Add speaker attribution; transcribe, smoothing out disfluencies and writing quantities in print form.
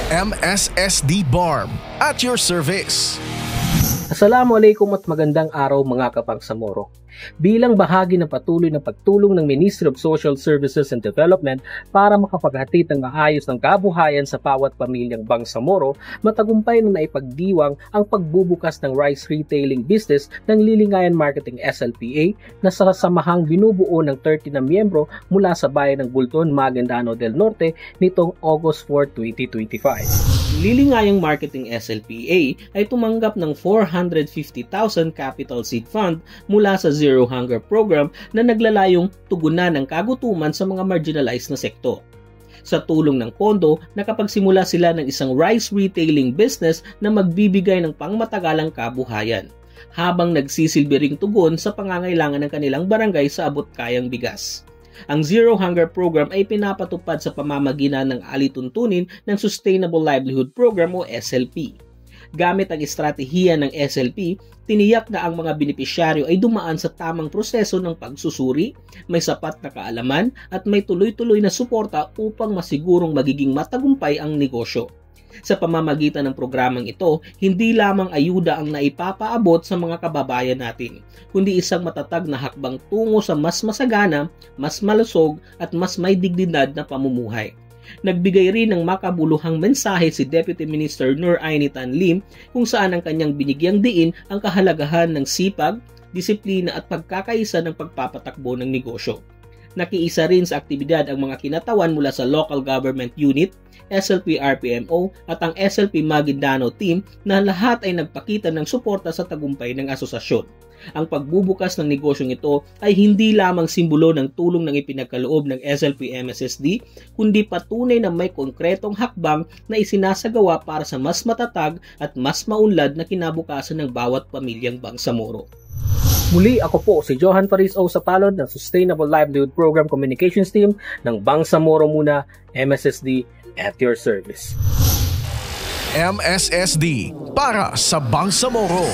Speaker 1: MSSD BARM at your service.
Speaker 2: Assalamualaikum at magandang araw mga kapangsamoro. Bilang bahagi ng patuloy na pagtulong ng Ministry of Social Services and Development para makapaghatid ng maayos ng kabuhayan sa bawat pamilyang Bangsamoro, matagumpay na naipagdiwang ang pagbubukas ng rice retailing business ng Lilingayan Marketing SLPA na sa samahang binubuo ng 30 na miyembro mula sa bayan ng Bulton, Maguindanao del Norte nitong August 4, 2025. Lilingayang Marketing SLPA ay tumanggap ng 450,000 capital seed fund mula sa Zero Hunger Program na naglalayong tugunan ng kagutuman sa mga marginalized na sektor. Sa tulong ng pondo, nakapagsimula sila ng isang rice retailing business na magbibigay ng pangmatagalang kabuhayan, habang nagsisilbi ring tugon sa pangangailangan ng kanilang barangay sa abot-kayang bigas. Ang Zero Hunger Program ay pinapatupad sa pamamagitan ng alituntunin ng Sustainable Livelihood Program o SLP. Gamit ang estratehiya ng SLP, tiniyak na ang mga benepisyaryo ay dumaan sa tamang proseso ng pagsusuri, may sapat na kaalaman at may tuloy-tuloy na suporta upang masigurong magiging matagumpay ang negosyo. Sa pamamagitan ng programang ito, hindi lamang ayuda ang naipapaabot sa mga kababayan natin, kundi isang matatag na hakbang tungo sa mas masagana, mas malusog at mas may dignidad na pamumuhay. Nagbigay rin ng makabuluhang mensahe si Deputy Minister Nur Aini Tan Lim kung saan ang kanyang binigyang diin ang kahalagahan ng sipag, disiplina at pagkakaisa ng pagpapatakbo ng negosyo. Nakiisa rin sa aktibidad ang mga kinatawan mula sa Local Government Unit, SLP RPMO at ang SLP Maguindanao team na lahat ay nagpakita ng suporta sa tagumpay ng asosasyon. Ang pagbubukas ng negosyong ito ay hindi lamang simbolo ng tulong ng ipinagkaloob ng SLP MSSD, kundi patunay na may konkretong hakbang na isinasagawa para sa mas matatag at mas maunlad na kinabukasan ng bawat pamilyang Bangsamoro. Muli ako po si Johan Paris O. Sapalod ng Sustainable Livelihood Program Communications Team ng Bangsamoro Muna, MSSD at your service.
Speaker 1: MSSD para sa Bangsamoro.